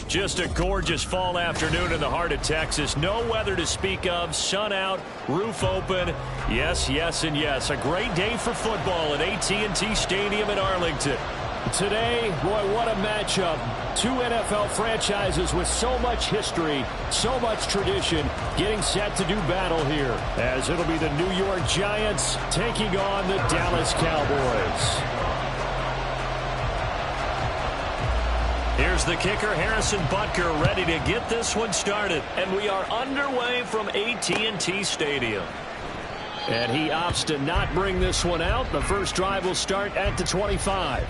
Just a gorgeous fall afternoon in the heart of Texas. No weather to speak of. Sun out, roof open. Yes, yes, and yes. A great day for football at AT&T Stadium in Arlington. Today, boy, what a matchup. Two NFL franchises with so much history, so much tradition, getting set to do battle here, as it'll be the New York Giants taking on the Dallas Cowboys. Here's the kicker, Harrison Butker, ready to get this one started. And we are underway from AT&T Stadium. And he opts to not bring this one out. The first drive will start at the 25.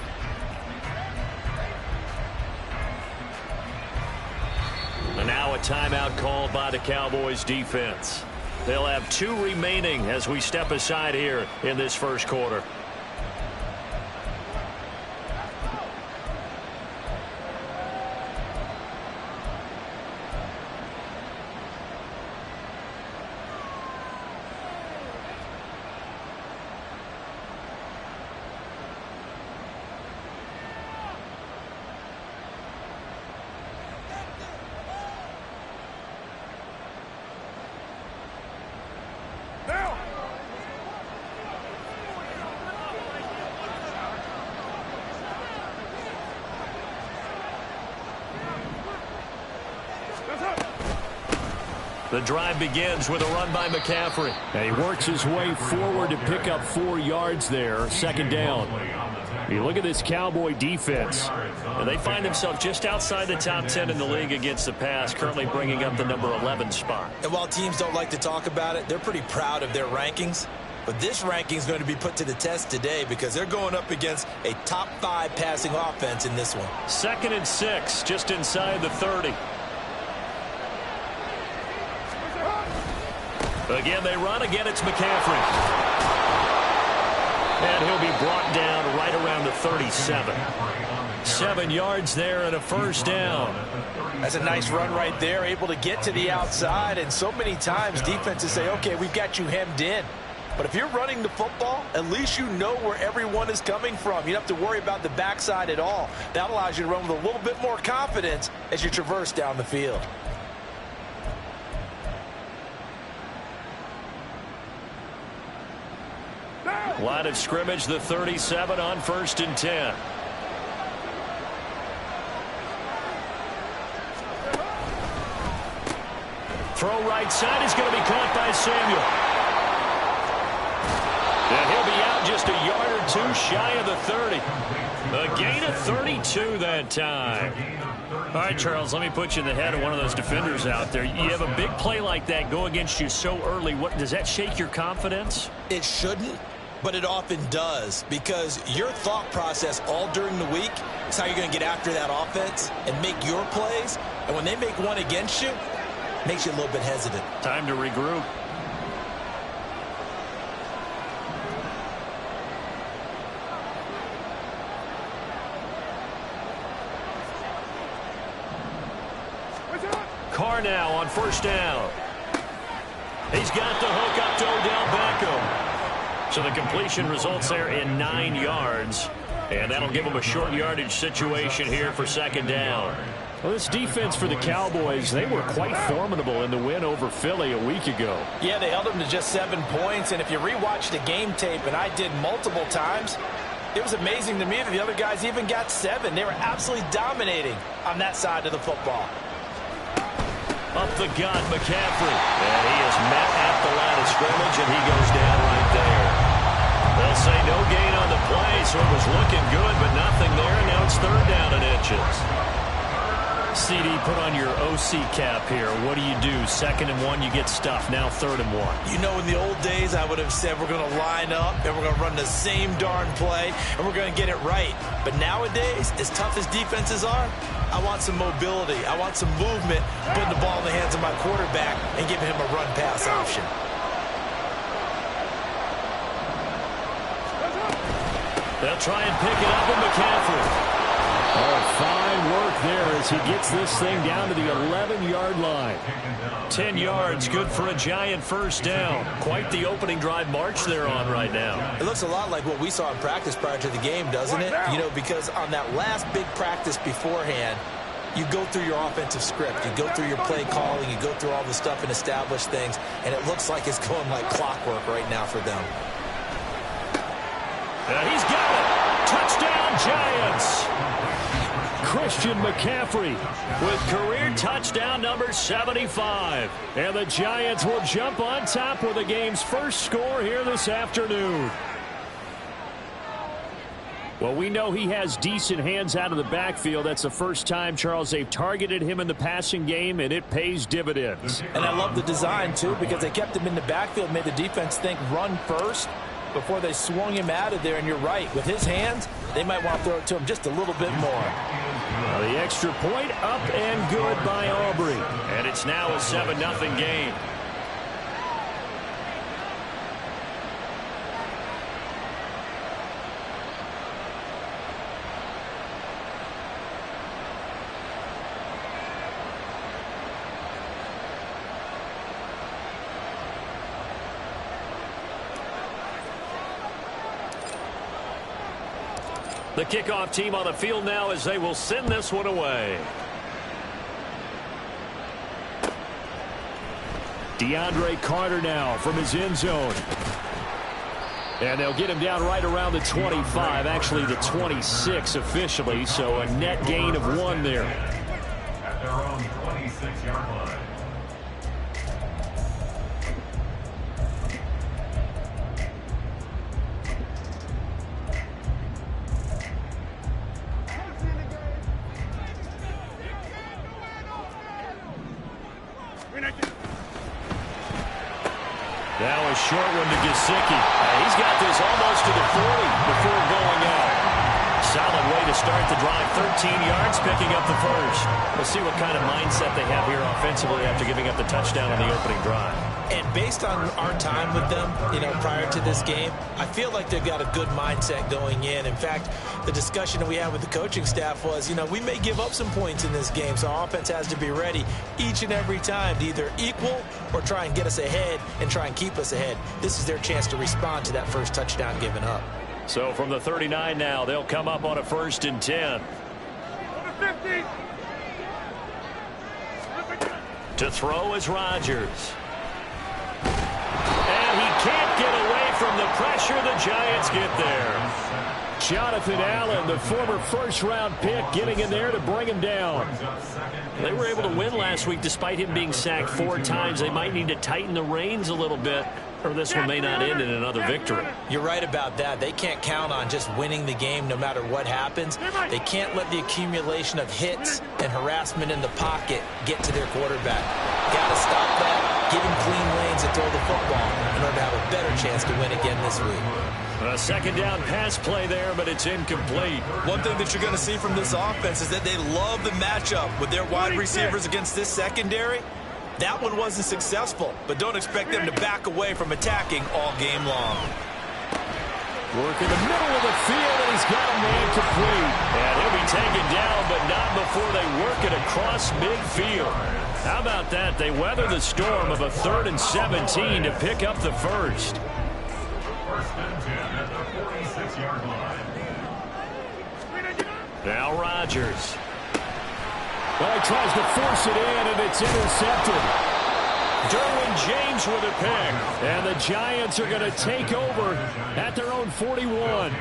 And now a timeout called by the Cowboys defense. They'll have 2 remaining as we step aside here in this first quarter. The drive begins with a run by McCaffrey. And he works his way forward to pick up 4 yards there. Second down. You look at this Cowboy defense. And they find themselves just outside the top 10 in the league against the pass, currently bringing up the number 11 spot. And while teams don't like to talk about it, they're pretty proud of their rankings. But this ranking is going to be put to the test today because they're going up against a top 5 passing offense in this one. 2nd and 6, just inside the 30. Again, they run. Again, it's McCaffrey. And he'll be brought down right around the 37. 7 yards there and a first down. That's a nice run right there, able to get to the outside. And so many times defenses say, okay, we've got you hemmed in. But if you're running the football, at least you know where everyone is coming from. You don't have to worry about the backside at all. That allows you to run with a little bit more confidence as you traverse down the field. Line of scrimmage, the 37 on 1st and 10. Throw right side is going to be caught by Samuel. And he'll be out just a yard or 2 shy of the 30. A gain of 32 that time. All right, Charles, let me put you in the head of one of those defenders out there. You have a big play like that go against you so early. What does that shake your confidence? It shouldn't, but it often does, because your thought process all during the week is how you're going to get after that offense and make your plays. And when they make one against you, it makes you a little bit hesitant. Time to regroup. Carr now on 1st down. He's got the hook up to Odell Beckham. So the completion results there in 9 yards. And that'll give them a short yardage situation here for 2nd down. Well, this defense for the Cowboys, they were quite formidable in the win over Philly a week ago. Yeah, they held them to just 7 points. And if you rewatch the game tape, and I did multiple times, it was amazing to me that the other guys even got 7. They were absolutely dominating on that side of the football. Up the gut, McCaffrey. And he is met at the line of scrimmage, and he goes down right there. They'll say no gain on the play, so it was looking good, but nothing there. Now it's 3rd down and inches. CD, put on your OC cap here. What do you do? 2nd and 1, you get stuffed. Now 3rd and 1. You know, in the old days, I would have said we're going to line up and we're going to run the same darn play and we're going to get it right. But nowadays, as tough as defenses are, I want some mobility. I want some movement, putting the ball in the hands of my quarterback and giving him a run-pass option. They'll try and pick it up with McCaffrey. Oh, fine work there as he gets this thing down to the 11-yard line. 10 yards, good for a Giant first down. Quite the opening drive march they're on right now. It looks a lot like what we saw in practice prior to the game, doesn't it? You know, because on that last big practice beforehand, you go through your offensive script. You go through your play calling. You go through all the stuff and establish things. And it looks like it's going like clockwork right now for them. He's got it. Touchdown, Giants. Christian McCaffrey with career touchdown number 75. And the Giants will jump on top with the game's first score here this afternoon. Well, we know he has decent hands out of the backfield. That's the first time, Charles, they've targeted him in the passing game, and it pays dividends. And I love the design, too, because they kept him in the backfield, made the defense think run first before they swung him out of there. And you're right, with his hands, they might want to throw it to him just a little bit more. Well, the extra point up and good by Aubrey. And it's now a 7-0 game. The kickoff team on the field now as they will send this one away. DeAndre Carter now from his end zone. And they'll get him down right around the 25, actually the 26 officially, so a net gain of 1 there. At their own 26-yard line. Now a short one to Gesicki. He's got this almost to the 40 before going out. Solid way to start the drive. 13 yards, picking up the first. We'll see what kind of mindset they have here offensively after giving up the touchdown on the opening drive. And based on our time with them, prior to this game, I feel like they've got a good mindset going in. In fact, the discussion that we had with the coaching staff was, we may give up some points in this game, so our offense has to be ready each and every time to either equal or try and get us ahead and try and keep us ahead. This is their chance to respond to that first touchdown given up. So from the 39 now, they'll come up on a 1st and 10. To throw is Rodgers. And he can't get away from the pressure. The Giants get there. Jonathan Allen, the former first-round pick, getting in there to bring him down. They were able to win last week despite him being sacked 4 times. They might need to tighten the reins a little bit, or this one may not end in another victory. You're right about that. They can't count on just winning the game no matter what happens. They can't let the accumulation of hits and harassment in the pocket get to their quarterback. Got to stop that. Give him clean lanes and throw the football in order to have a better chance to win again this week. A second down pass play there, but it's incomplete. One thing that you're going to see from this offense is that they love the matchup with their wide receivers against this secondary. That one wasn't successful, but don't expect them to back away from attacking all game long. Work in the middle of the field, and he's got a man complete. And he'll be taken down, but not before they work it across midfield. How about that? They weather the storm of a 3rd and 17 to pick up the first. 1st and 10 at the 46-yard line. Now Rodgers. Well, he tries to force it in, and it's intercepted. Derwin James with a pick. And the Giants are going to take over at their own 41.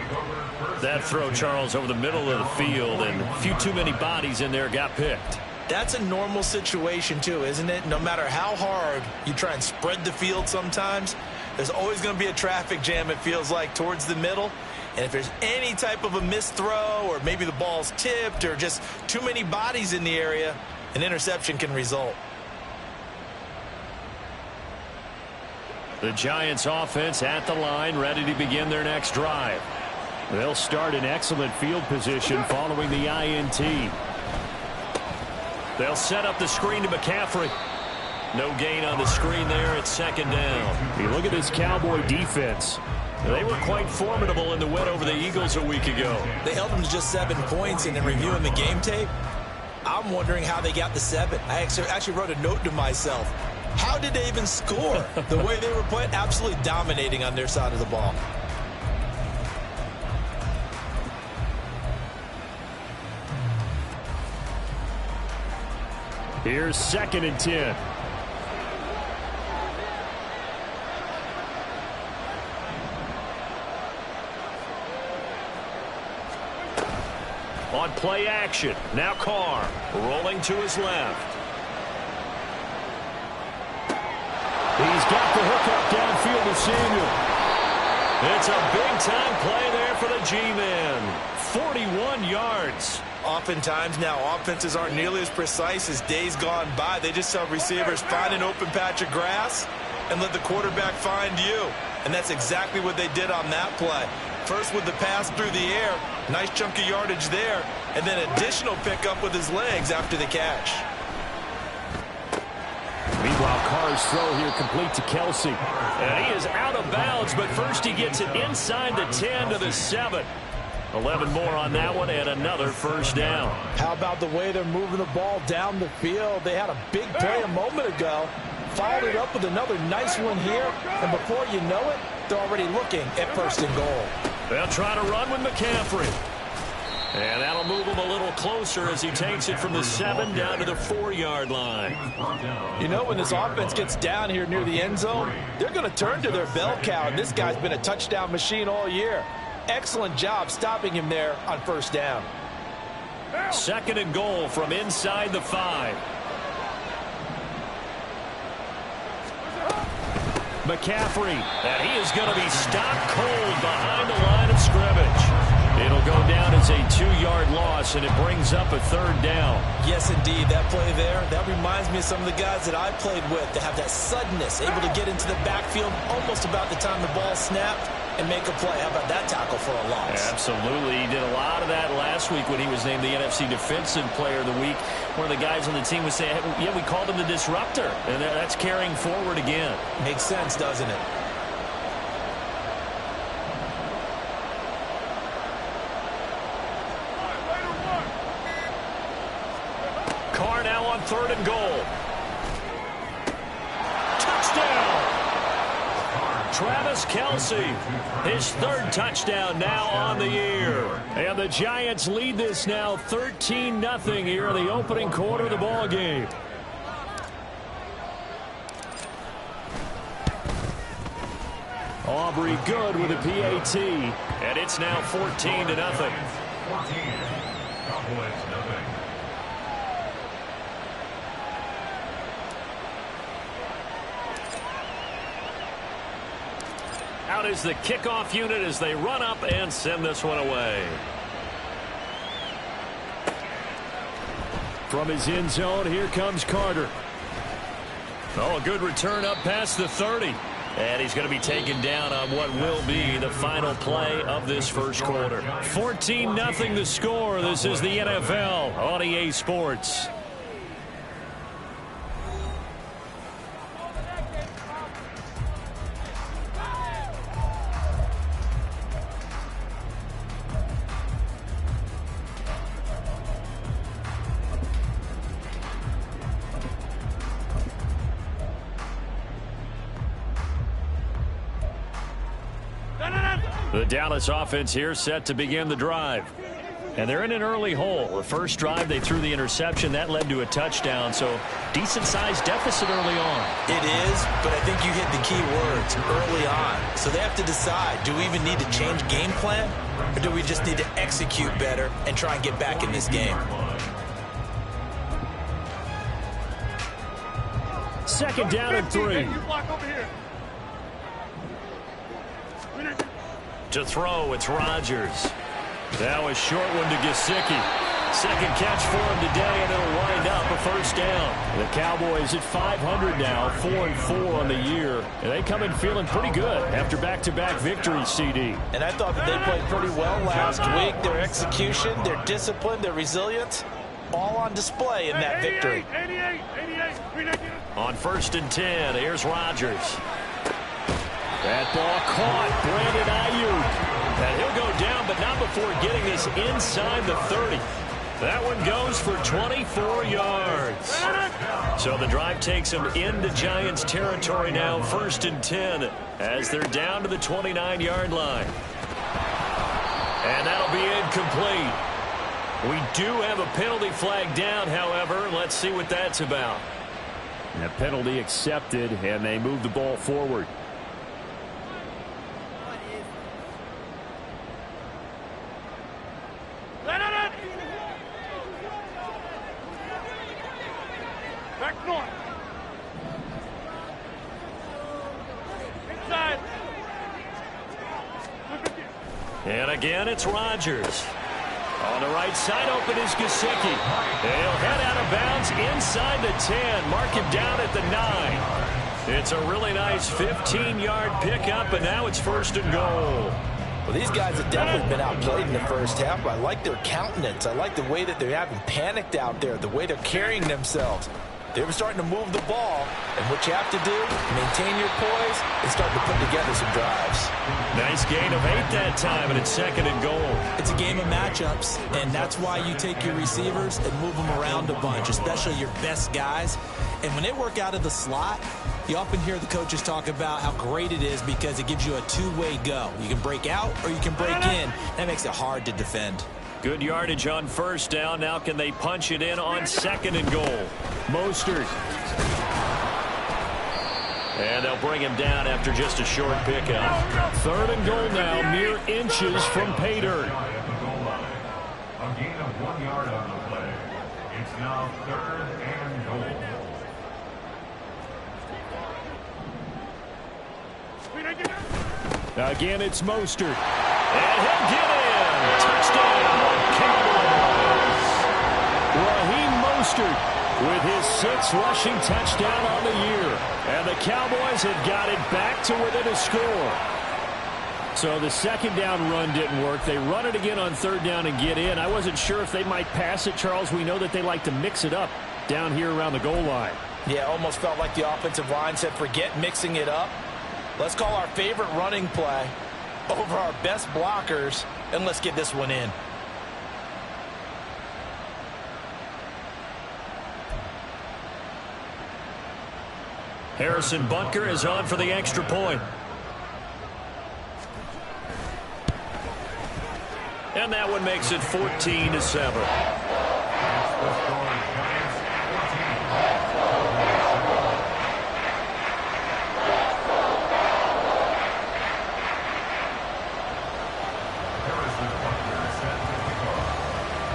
That throw, Charles, over the middle of the field, and a few too many bodies in there got picked. That's a normal situation, too, isn't it? No matter how hard you try and spread the field sometimes, there's always going to be a traffic jam, it feels like, towards the middle. And if there's any type of a missed throw or maybe the ball's tipped or just too many bodies in the area, an interception can result. The Giants offense at the line, ready to begin their next drive. They'll start in excellent field position following the INT. They'll set up the screen to McCaffrey. No gain on the screen there. It's 2nd down. You look at this Cowboy defense. They were quite formidable in the win over the Eagles a week ago. They held them to just 7 points, and in reviewing the game tape, I'm wondering how they got the 7. I actually wrote a note to myself. How did they even score? The way they were playing, absolutely dominating on their side of the ball. Here's 2nd and 10. On play action. Now Carr rolling to his left. He's got the hook up downfield to Samuel. It's a big-time play there for the G-Man. 41 yards. Oftentimes now, offenses aren't nearly as precise as days gone by. They just tell receivers, find an open patch of grass and let the quarterback find you. And that's exactly what they did on that play. First with the pass through the air, nice chunk of yardage there, and then additional pickup with his legs after the catch. Meanwhile, Carr's throw here complete to Kelsey. And he is out of bounds, but first he gets it inside the 10 to the 7. 11 more on that one and another first down. How about the way they're moving the ball down the field? They had a big play a moment ago. Followed it up with another nice one here. And before you know it, they're already looking at 1st and goal. They'll try to run with McCaffrey. And that'll move him a little closer as he takes it from the 7 down to the 4-yard line. You know, when this offense gets down here near the end zone, they're going to turn to their bell cow. And this guy's been a touchdown machine all year. Excellent job stopping him there on 1st down. 2nd and goal from inside the 5. McCaffrey, and he is going to be stopped cold behind the line of scrimmage. It'll go down as a 2-yard loss, and it brings up a 3rd down. Yes, indeed. That play there, that reminds me of some of the guys that I played with that have that suddenness, able to get into the backfield almost about the time the ball snapped and make a play. How about that tackle for a loss? Absolutely. He did a lot of that last week when he was named the NFC Defensive Player of the Week. One of the guys on the team was saying, hey, yeah, we called him the disruptor. And that's carrying forward again. Makes sense, doesn't it? Carr now on 3rd and goal. Touchdown! Travis Kelsey, his 3rd touchdown now on the year. And the Giants lead this now 13-0 here in the opening quarter of the ball game. Aubrey good with a PAT, and it's now 14-0. 14. Cowboys, nothing. Out is the kickoff unit as they run up and send this one away. From his end zone, here comes Carter. Oh, a good return up past the 30. And he's going to be taken down on what will be the final play of this first quarter. 14-0 the score. This is the NFL on EA Sports. The Dallas offense here set to begin the drive. And they're in an early hole. The first drive, they threw the interception. That led to a touchdown, so decent-sized deficit early on. It is, but I think you hit the key words, early on. So they have to decide, do we even need to change game plan, or do we just need to execute better and try and get back in this game? 2nd down and 3. To throw, it's Rodgers. Now a short one to Gesicki. 2nd catch for him today, and it'll wind up a 1st down. The Cowboys at 500 now, 4-4 on the year. And they come in feeling pretty good after back-to-back victories, CD. And I thought that they played pretty well last week. Their execution, their discipline, their resilience, all on display in that victory. On 1st and 10, here's Rodgers. That ball caught. Brandon Ayuk. And he'll go down, but not before getting this inside the 30. That one goes for 24 yards. So the drive takes them into Giants territory now, 1st and 10, as they're down to the 29-yard line. And that'll be incomplete. We do have a penalty flag down, however. Let's see what that's about. And a penalty accepted, and they move the ball forward. Back north. Inside. And again, it's Rodgers. On the right side, open is Gesicki. He'll head out of bounds inside the 10. Mark him down at the 9. It's a really nice 15-yard pickup, and now it's 1st and goal. Well, these guys have definitely been outplayed in the first half, but I like their countenance. I like the way that they haven't panicked out there, the way they're carrying themselves. They're starting to move the ball, and what you have to do, maintain your poise and start to put together some drives. Nice gain of 8 that time, and it's 2nd and goal. It's a game of matchups, and that's why you take your receivers and move them around a bunch, especially your best guys. And when they work out of the slot, you often hear the coaches talk about how great it is because it gives you a two-way go. You can break out or you can break in. That makes it hard to defend. Good yardage on 1st down. Now can they punch it in on 2nd and goal? Mostert. And they'll bring him down after just a short pickup. 3rd and goal now, mere inches from pay dirt. A gain of 1 yard on the play. It's now 3rd and goal. Again, it's Mostert. And he'll get in. Touchdown, Cowboys. Raheem Mostert with his 6th rushing touchdown on the year. And the Cowboys have got it back to within a score. So the 2nd down run didn't work. They run it again on 3rd down and get in. I wasn't sure if they might pass it, Charles. We know that they like to mix it up down here around the goal line. Yeah, almost felt like the offensive line said, forget mixing it up. Let's call our favorite running play over our best blockers, and let's get this one in. Harrison Butker is on for the extra point. And that one makes it 14-7.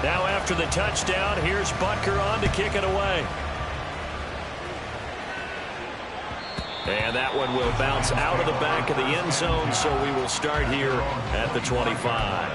Now after the touchdown, here's Butker on to kick it away. And that one will bounce out of the back of the end zone, so we will start here at the 25.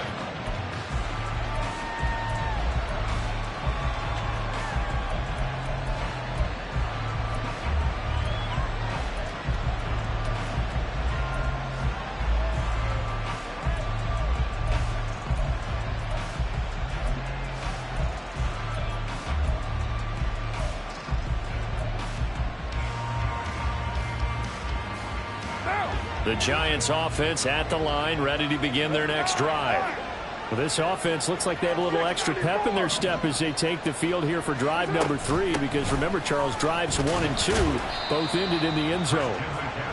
The Giants offense at the line, ready to begin their next drive. Well, this offense looks like they have a little extra pep in their step as they take the field here for drive number 3, because remember, Charles, drives 1 and 2 both ended in the end zone.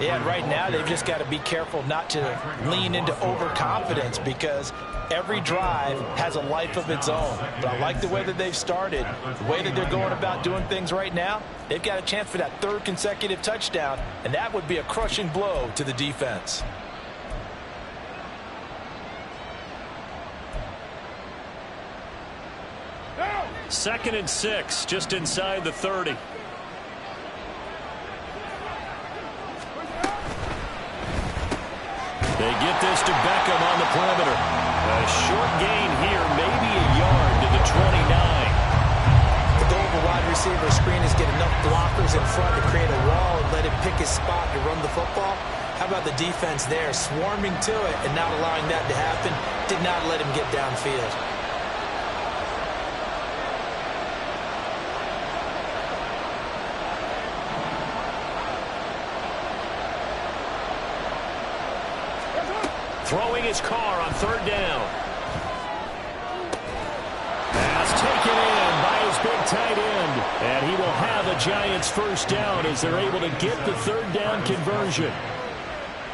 Yeah, and right now they've just got to be careful not to lean into overconfidence, because every drive has a life of its own. But I like the way that they've started, the way that they're going about doing things right now. They've got a chance for that 3rd consecutive touchdown, and that would be a crushing blow to the defense. Second and 6, just inside the 30. They get this to Beckham on the perimeter. A short gain here, maybe a yard to the 29. The goal of a wide receiver screen is get enough blockers in front to create a wall and let him pick his spot to run the football. How about the defense there, swarming to it and not allowing that to happen? Did not let him get downfield. Throwing his car on 3rd down. Pass taken in by his big tight end. And he will have a Giants 1st down as they're able to get the 3rd down conversion.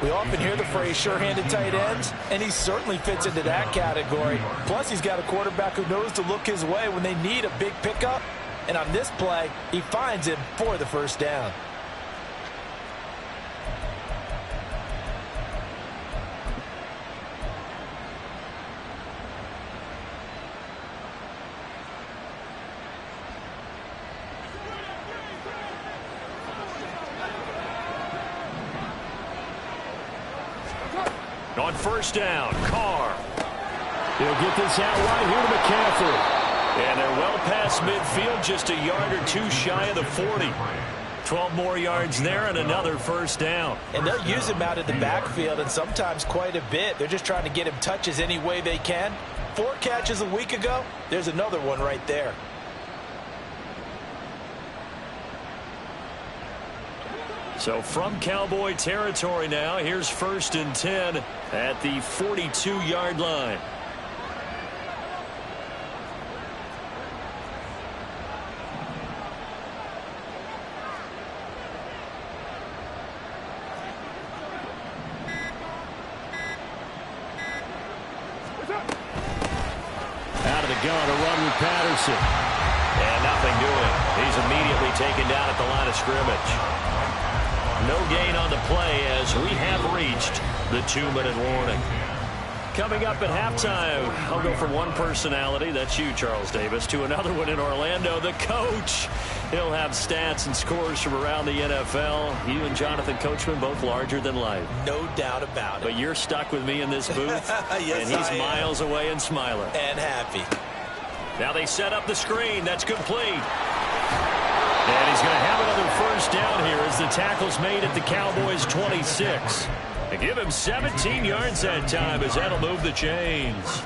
We often hear the phrase sure-handed tight ends, and he certainly fits into that category. Plus, he's got a quarterback who knows to look his way when they need a big pickup. And on this play, he finds him for the first down. On first down, Carr. He'll get this out right here to McCaffrey. And they're well past midfield, just a yard or two shy of the 40. 12 more yards there and another first down. And they'll use him out in the backfield, and sometimes quite a bit. They're just trying to get him touches any way they can. 4 catches a week ago. There's another one right there. So from Cowboy territory now, here's 1st and 10 at the 42-yard line. Out of the gun, a run with Patterson. And nothing doing. He's immediately taken down at the line of scrimmage. No gain on the play as we have reached the 2-minute warning. Coming up at halftime, I'll go from one personality, that's you, Charles Davis, to another one in Orlando, the coach. He'll have stats and scores from around the NFL. You and Jonathan Coachman, both larger than life. No doubt about it. But you're stuck with me in this booth, yes, and he's miles away and smiling. And happy. Now they set up the screen. That's complete. And he's going to have another first down here as the tackle's made at the Cowboys' 26. They give him 17 yards that time as that'll move the chains.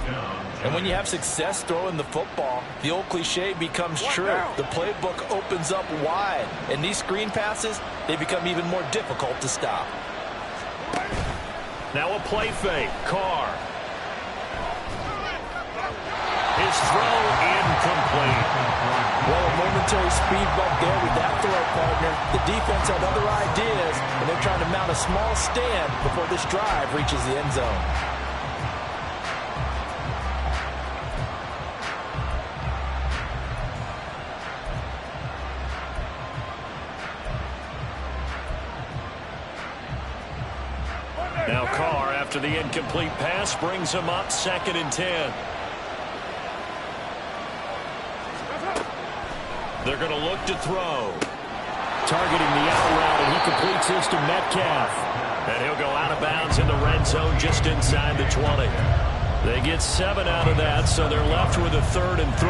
And when you have success throwing the football, the old cliche becomes true. The playbook opens up wide. And these screen passes, they become even more difficult to stop. Now a play fake. Carr. His throw incomplete. Well, a momentary speed bump there with that throw, partner. The defense had other ideas, and they're trying to mount a small stand before this drive reaches the end zone. Now Carr, after the incomplete pass, brings him up 2nd and 10. They're going to look to throw. Targeting the out route, and he completes this to Metcalf. And he'll go out of bounds in the red zone just inside the 20. They get 7 out of that, so they're left with a 3rd and 3.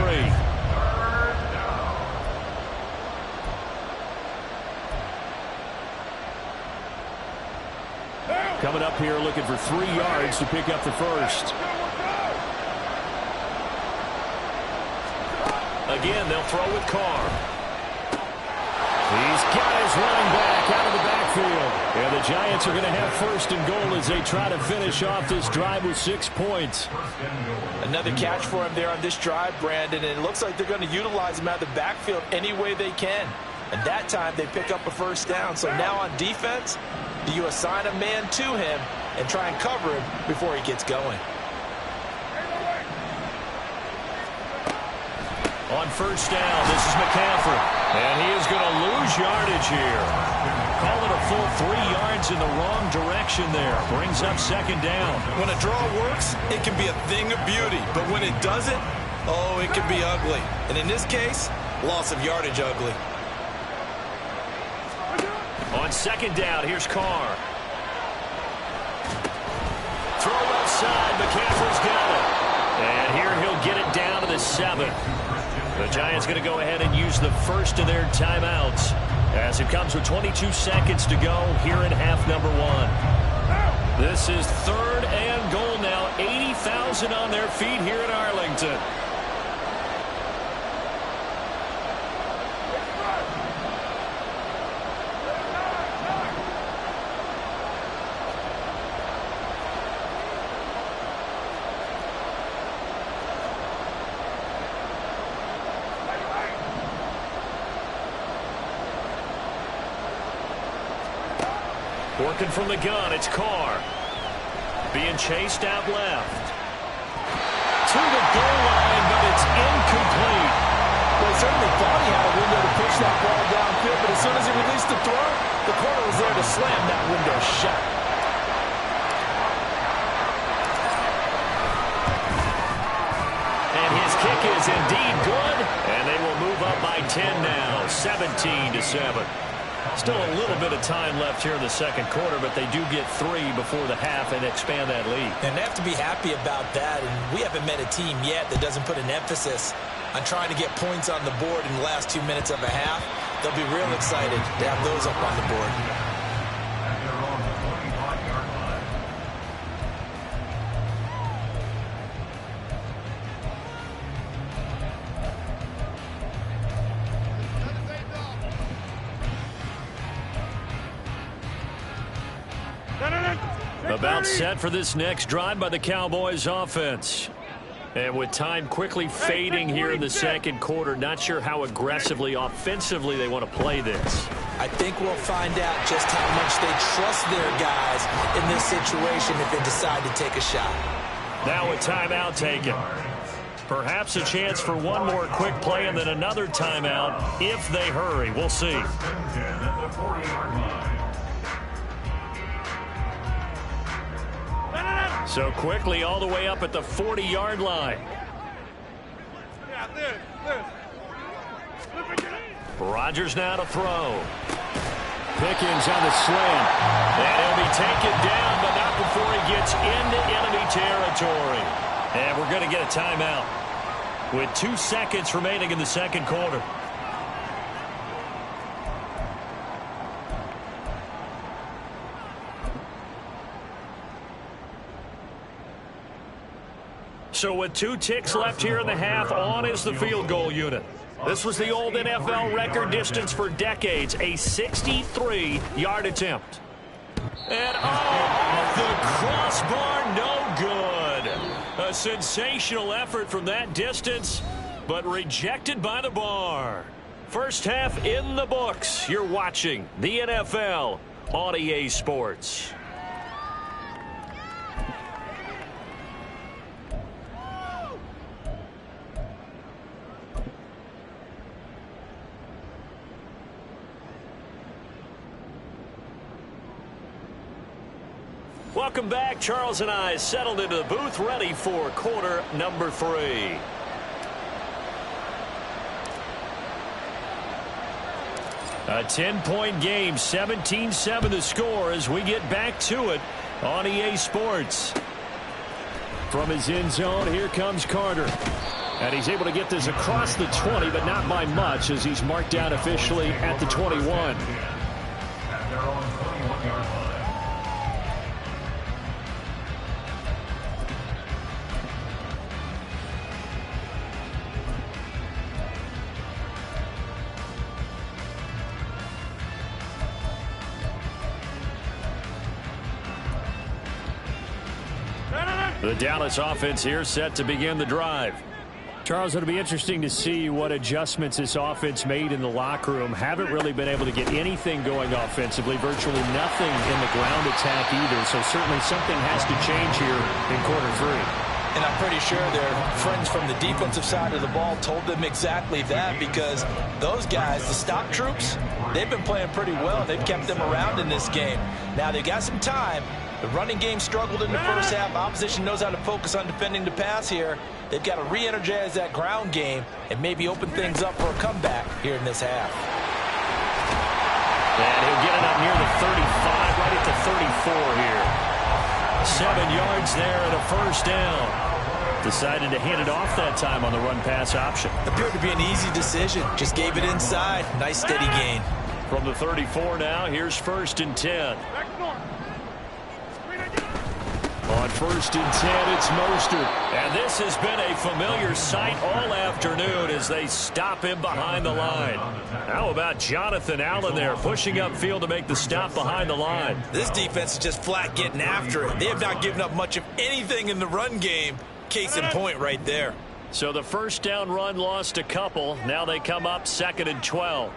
Coming up here looking for 3 yards to pick up the first. Again, they'll throw with Carr. He's got his running back out of the backfield. And the Giants are going to have 1st and goal as they try to finish off this drive with 6 points. Another catch for him there on this drive, Brandon, and it looks like they're going to utilize him out of the backfield any way they can. And that time they pick up a first down. So now on defense, do you assign a man to him and try and cover him before he gets going? On first down, this is McCaffrey. And he is going to lose yardage here. Call it a full 3 yards in the wrong direction there. Brings up 2nd down. When a draw works, it can be a thing of beauty. But when it doesn't, oh, it can be ugly. And in this case, loss of yardage ugly. On 2nd down, here's Carr. Throw left side. McCaffrey's got it. And here he'll get it down to the 7. The Giants going to go ahead and use the first of their timeouts as it comes with 22 seconds to go here in half number 1. This is 3rd and goal now. 80,000 on their feet here in Arlington. Working from the gun, it's Carr. Being chased out left. To the goal line, but it's incomplete. Well, he certainly thought he had a window to push that ball downfield, but as soon as he released the throw, the corner was there to slam that window shut. And his kick is indeed good, and they will move up by 10 now, 17-7. Still a little bit of time left here in the second quarter, but they do get 3 before the half and expand that lead. And they have to be happy about that, and we haven't met a team yet that doesn't put an emphasis on trying to get points on the board in the last 2 minutes of a half. They'll be real excited to have those up on the board. About set for this next drive by the Cowboys offense. And with time quickly fading here in the second quarter, not sure how aggressively, offensively they want to play this. I think we'll find out just how much they trust their guys in this situation if they decide to take a shot. Now a timeout taken. Perhaps a chance for one more quick play and then another timeout if they hurry. We'll see. So quickly all the way up at the 40-yard line. Rodgers now to throw. Pickens on the slant. And he'll be taken down, but not before he gets into enemy territory. And we're going to get a timeout with 2 seconds remaining in the second quarter. So with 2 ticks left here in the half, on is the field goal unit. This was the old NFL record distance for decades, a 63-yard attempt. And off the crossbar, no good. A sensational effort from that distance, but rejected by the bar. First half in the books. You're watching the NFL on EA Sports. Welcome back. Charles and I settled into the booth, ready for quarter number 3. A 10-point game, 17-7 the score as we get back to it on EA Sports. From his end zone, here comes Carter. And he's able to get this across the 20, but not by much as he's marked down officially at the 21. The Dallas offense here set to begin the drive. Charles, it'll be interesting to see what adjustments this offense made in the locker room. Haven't really been able to get anything going offensively, virtually nothing in the ground attack either. So certainly something has to change here in quarter 3. And I'm pretty sure their friends from the defensive side of the ball told them exactly that, because those guys, the stop troops, they've been playing pretty well. They've kept them around in this game. Now they've got some time. The running game struggled in the first half. Opposition knows how to focus on defending the pass here. They've got to re-energize that ground game and maybe open things up for a comeback here in this half. And he'll get it up near the 35, right at the 34 here. 7 yards there and a first down. Decided to hand it off that time on the run-pass option. Appeared to be an easy decision. Just gave it inside. Nice steady gain. From the 34 now, here's 1st and 10. On 1st and 10, it's Mostert. And this has been a familiar sight all afternoon as they stop him behind the line. How about Jonathan Allen there pushing upfield to make the stop behind the line? This defense is just flat getting after it. They have not given up much of anything in the run game. Case in point right there. So the first down run lost a couple. Now they come up 2nd and 12.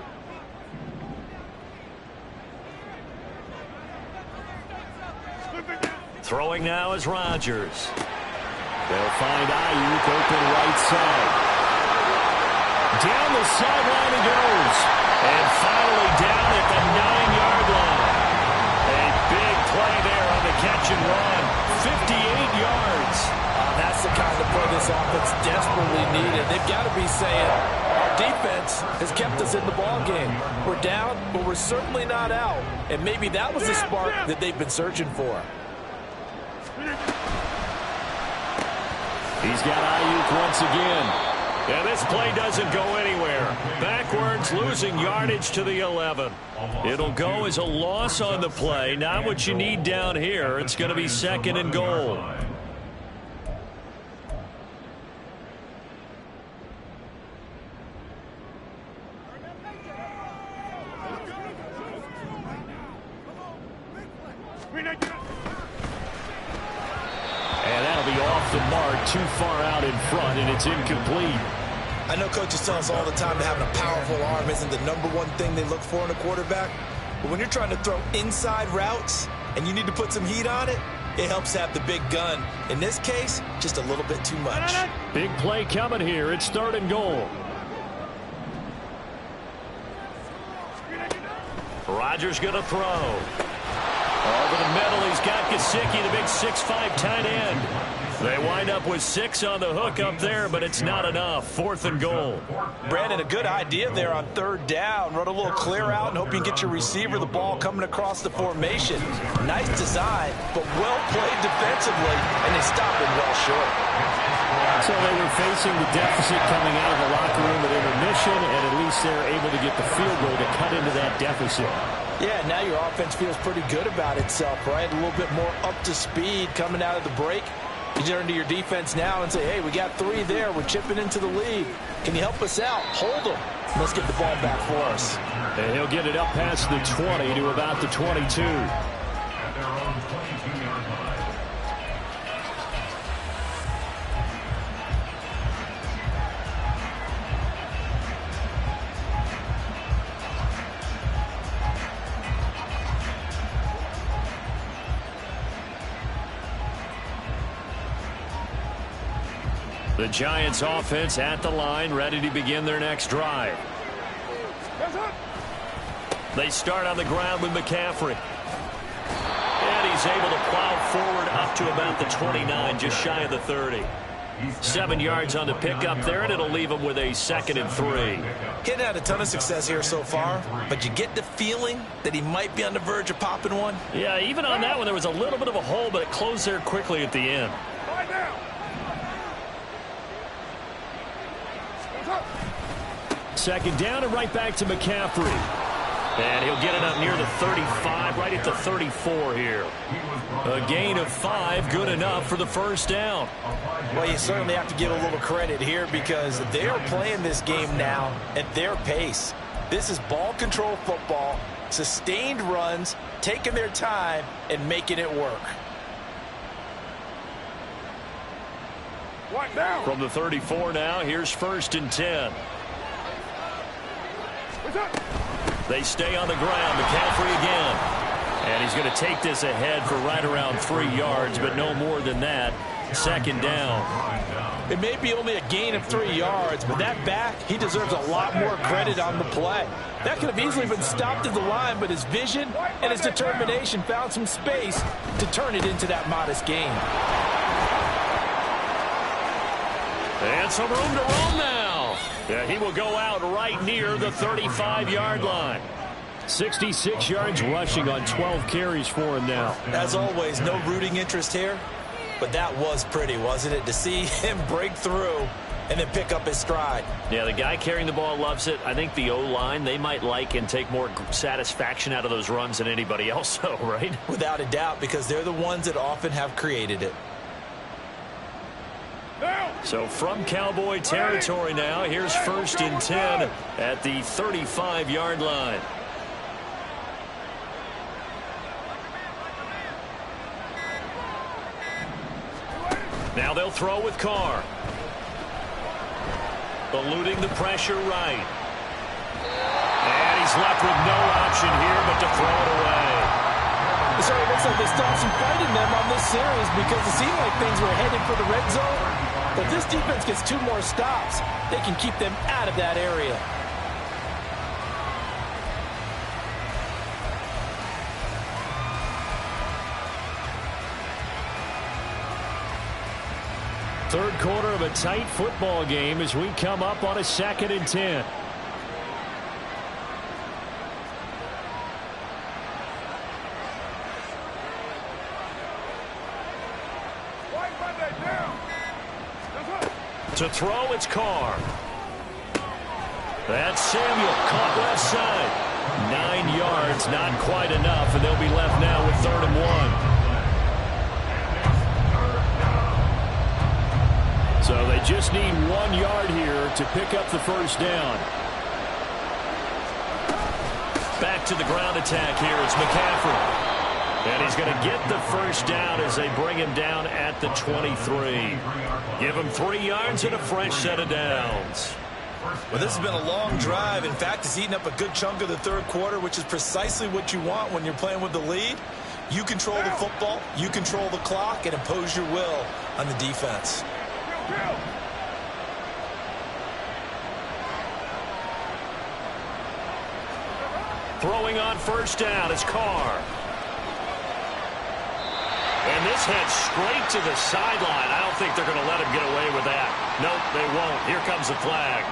Throwing now is Rodgers. They'll find Ayuk open right side. Down the sideline he goes. And finally down at the 9-yard line. A big play there on the catch and run. 58 yards. That's the kind of play this offense desperately needed. They've got to be saying, our defense has kept us in the ballgame. We're down, but we're certainly not out. And maybe that was the spark that they've been searching for. He's got Ayuk once again. And this play doesn't go anywhere. Backwards, losing yardage to the 11. It'll go as a loss on the play. Not what you need down here. It's going to be 2nd and goal. And that'll be off the mark, too far out in front, and it's incomplete. I know coaches tell us all the time that having a powerful arm isn't the #1 thing they look for in a quarterback. But when you're trying to throw inside routes and you need to put some heat on it, it helps to have the big gun. In this case, just a little bit too much. Big play coming here. It's 3rd and goal. Rodgers going to throw. Over the middle, he's got Gesicki, the big 6'5" tight end. They wind up with 6 on the hook up there, but it's not enough. 4th and goal. Brandon, a good idea there on 3rd down. Run a little clear out and hope you can get your receiver the ball coming across the formation. Nice design, but well played defensively, and they stopped him well short. So they were facing the deficit coming out of the locker room at intermission, and at least they're able to get the field goal to cut into that deficit. Yeah, now your offense feels pretty good about itself, right? A little bit more up to speed coming out of the break. You turn to your defense now and say, hey, we got 3 there. We're chipping into the lead. Can you help us out? Hold them. Let's get the ball back for us. And he'll get it up past the 20 to about the 22. At their own 22-yard line. The Giants offense at the line, ready to begin their next drive. They start on the ground with McCaffrey. And he's able to plow forward up to about the 29, just shy of the 30. 7 yards on the pickup there, and it'll leave him with a 2nd and 3. He hadn't had a ton of success here so far, but you get the feeling that he might be on the verge of popping one. Yeah, even on that one, there was a little bit of a hole, but it closed there quickly at the end. 2nd down and right back to McCaffrey. And he'll get it up near the 35, right at the 34 here. A gain of 5, good enough for the 1st down. Well, you certainly have to give a little credit here because they're playing this game now at their pace. This is ball control football, sustained runs, taking their time, and making it work. From the 34 now, here's 1st and 10. They stay on the ground. McCaffrey again. And he's going to take this ahead for right around 3 yards, but no more than that. 2nd down. It may be only a gain of 3 yards, but that back, he deserves a lot more credit on the play. That could have easily been stopped at the line, but his vision and his determination found some space to turn it into that modest gain. And some room to roam now. Yeah, he will go out right near the 35-yard line. 66 yards rushing on 12 carries for him now. As always, no rooting interest here, but that was pretty, wasn't it? To see him break through and then pick up his stride. Yeah, the guy carrying the ball loves it. I think the O-line, they might like and take more satisfaction out of those runs than anybody else, though, right? Without a doubt, because they're the ones that often have created it. So from Cowboy territory now, here's 1st and 10 at the 35-yard line. Now they'll throw with Carr. Eluding the pressure right. And he's left with no option here but to throw it away. It certainly looks like they still have some fight in them on this series because it seemed like things were headed for the red zone. But this defense gets 2 more stops. They can keep them out of that area. Third quarter of a tight football game as we come up on a 2nd and 10. To throw, it's Carr. That's Samuel, caught left side. 9 yards, not quite enough, and they'll be left now with 3rd and 1. So they just need 1 yard here to pick up the first down. Back to the ground attack here. It's McCaffrey. And he's going to get the first down as they bring him down at the 23. Give him 3 yards and a fresh set of downs. Well, this has been a long drive. In fact, it's eaten up a good chunk of the third quarter, which is precisely what you want when you're playing with the lead. You control the football, you control the clock, and impose your will on the defense. Throwing on first down is Carr. And this heads straight to the sideline. I don't think they're going to let him get away with that. Nope, they won't. Here comes the flag.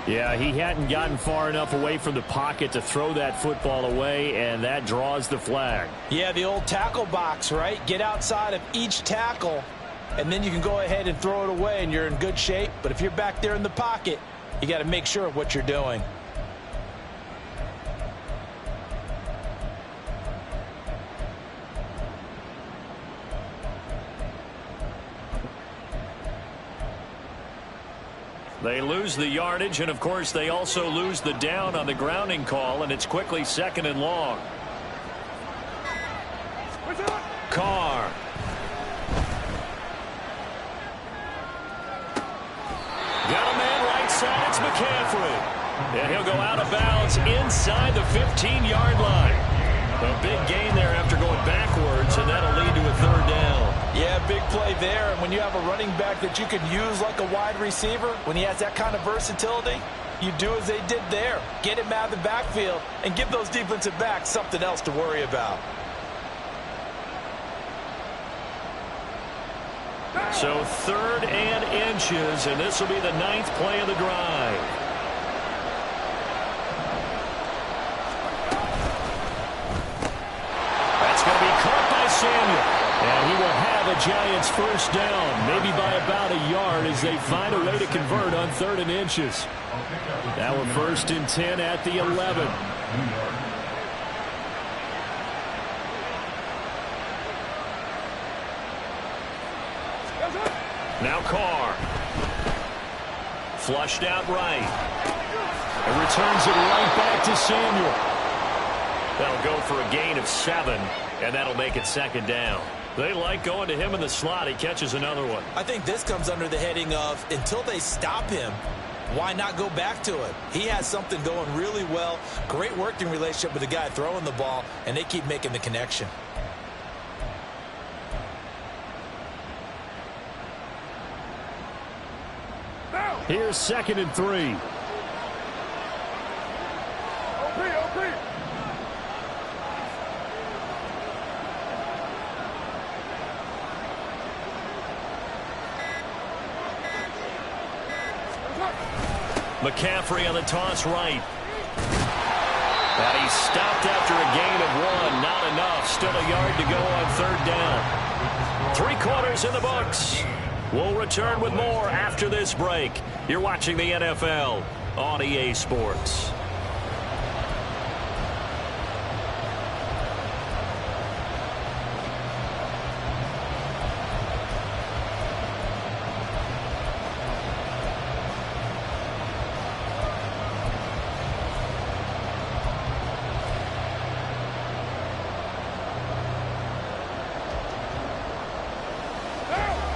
Yeah, he hadn't gotten far enough away from the pocket to throw that football away, and that draws the flag. Yeah, the old tackle box, right? Get outside of each tackle, and then you can go ahead and throw it away, and you're in good shape. But if you're back there in the pocket, you got to make sure of what you're doing. They lose the yardage, and of course they also lose the down on the grounding call, and it's quickly 2nd and long. Carr. Got a man right side. It's McCaffrey. And he'll go out of bounds inside the 15-yard line. A big gain there after going backwards, and that'll lead to a 3rd down. Yeah, big play there. And when you have a running back that you can use like a wide receiver, when he has that kind of versatility, you do as they did there. Get him out of the backfield and give those defensive backs something else to worry about. So 3rd and inches, and this will be the 9th play of the drive. That's going to be caught by Samuel. And he will have a Giants first down, maybe by about a yard as they find a way to convert on 3rd and inches. Now we're 1st and 10 at the 11. Now Carr. Flushed out right. And returns it right back to Samuel. That'll go for a gain of 7, and that'll make it 2nd down. They like going to him in the slot. He catches another one. I think this comes under the heading of until they stop him, why not go back to it? He has something going really well. Great working relationship with the guy throwing the ball, and they keep making the connection. Here's 2nd and 3. McCaffrey on the toss right. And he's stopped after a gain of 1. Not enough. Still a yard to go on 3rd down. 3 quarters in the books. We'll return with more after this break. You're watching the NFL on EA Sports.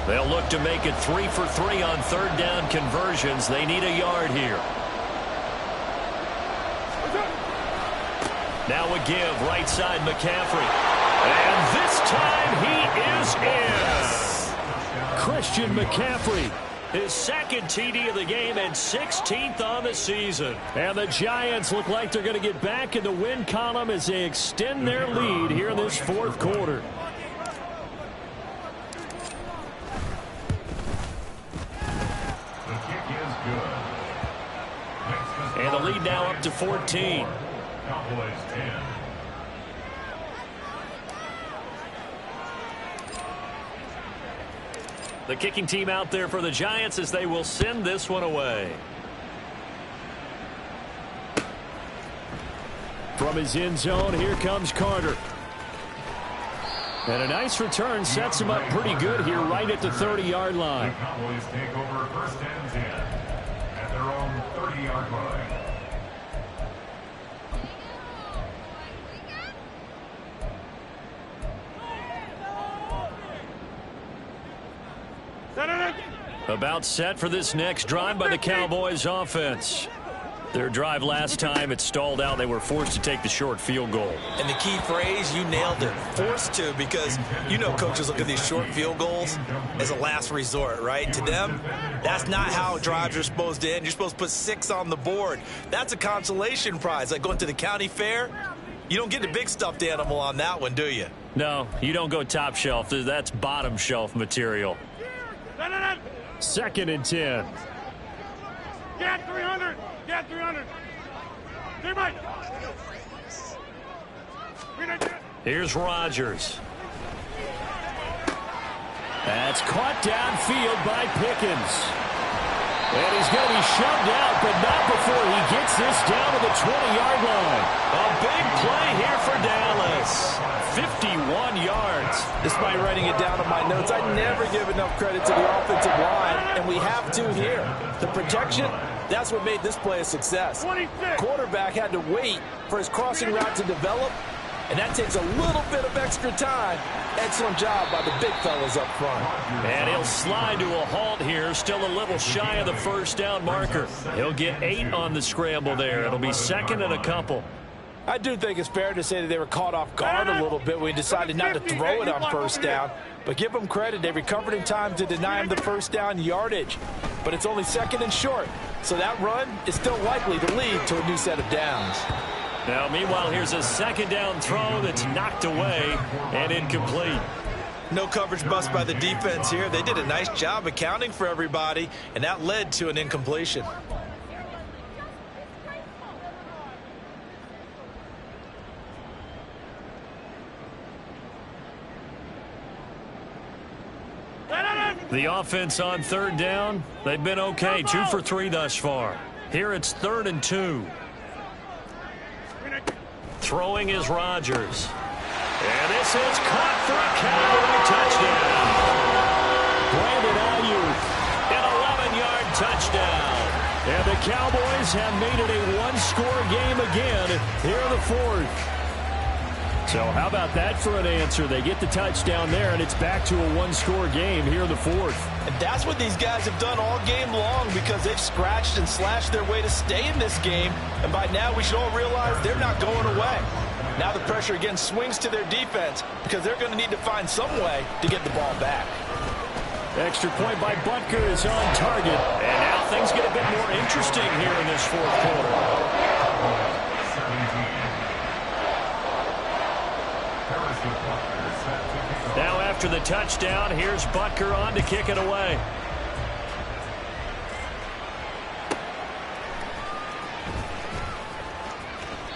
They'll look to make it 3 for 3 on 3rd down conversions. They need a yard here. Now a give right side McCaffrey. And this time he is in. Christian McCaffrey. His second TD of the game and 16th on the season. And the Giants look like they're going to get back in the win column as they extend their lead here in this fourth quarter. The kick is good. And the lead now up to 14. Cowboys 10. The kicking team out there for the Giants as they will send this one away. From his end zone, here comes Carter. And a nice return sets him up pretty good here right at the 30-yard line. The Cowboys take over first and 10 at their own 30-yard line. About set for this next drive by the Cowboys offense. Their drive last time, it stalled out. They were forced to take the short field goal. And the key phrase, you nailed it, forced to, because you know coaches look at these short field goals as a last resort, right? To them, that's not how drives are supposed to end. You're supposed to put 6 on the board. That's a consolation prize. Like going to the county fair, you don't get the big stuffed animal on that one, do you? No, you don't go top shelf. That's bottom shelf material. 2nd and 10. Get 300. Get 300. Stay right. Here's Rodgers. That's caught downfield by Pickens. And he's going to be shoved out, but not before he gets this down to the 20-yard line. A big play here for Dallas. 51 yards. Despite writing it down on my notes, I never give enough credit to the offensive line, and we have to here. The protection, that's what made this play a success. 26. Quarterback had to wait for his crossing route to develop, and that takes a little bit of extra time. Excellent job by the big fellas up front. And he'll slide to a halt here, still a little shy of the first down marker. He'll get 8 on the scramble there. It'll be 2nd and a couple. I do think it's fair to say that they were caught off guard a little bit when we decided not to throw it on first down. But give them credit. They recovered in time to deny him the first down yardage. But it's only 2nd and short. So that run is still likely to lead to a new set of downs. Now, meanwhile, here's a 2nd down throw that's knocked away and incomplete. No coverage bust by the defense here. They did a nice job accounting for everybody, and that led to an incompletion. The offense on 3rd down, they've been okay. 2 for 3 thus far. Here it's 3rd and 2. Throwing is Rodgers. And this is caught for a Cowboy touchdown. Brandon Ayuk. An 11-yard touchdown. And the Cowboys have made it a one-score game again here in the 4th. So how about that for an answer? They get the touchdown there, and it's back to a one-score game here in the 4th. And that's what these guys have done all game long, because they've scratched and slashed their way to stay in this game. And by now, we should all realize they're not going away. Now the pressure again swings to their defense, because they're going to need to find some way to get the ball back. Extra point by Butker is on target. And now things get a bit more interesting here in this 4th quarter. Now after the touchdown, here's Butker on to kick it away.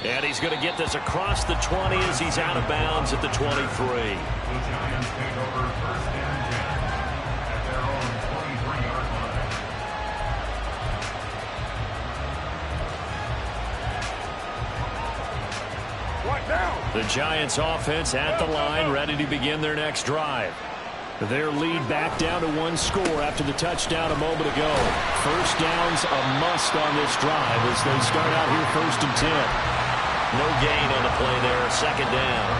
And he's going to get this across the 20 as he's out of bounds at the 23. The Giants take over first and 10 at their own 23-yard line. Right down. The Giants offense at the line, ready to begin their next drive. Their lead back down to one score after the touchdown a moment ago. First down's a must on this drive as they start out here 1st and 10. No gain on the play there, 2nd down.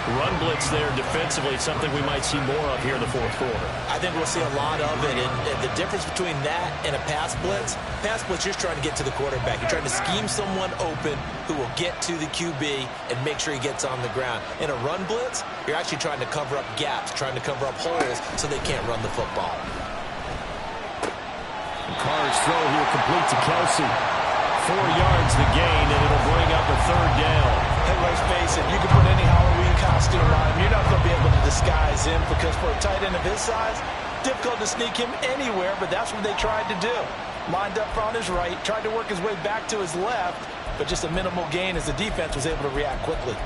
Run blitz there defensively, something we might see more of here in the fourth quarter. I think we'll see a lot of it, and the difference between that and a pass blitz, you're just trying to get to the quarterback. You're trying to scheme someone open who will get to the QB and make sure he gets on the ground. In a run blitz, you're actually trying to cover up gaps, trying to cover up holes so they can't run the football. Carr's throw here complete to Kelsey. 4 yards the gain, and it'll bring up a third down. And let's face it, you can put any Halloween costume on him. You're not going to be able to disguise him because for a tight end of his size, difficult to sneak him anywhere, but that's what they tried to do. Lined up on his right, tried to work his way back to his left, but just a minimal gain as the defense was able to react quickly.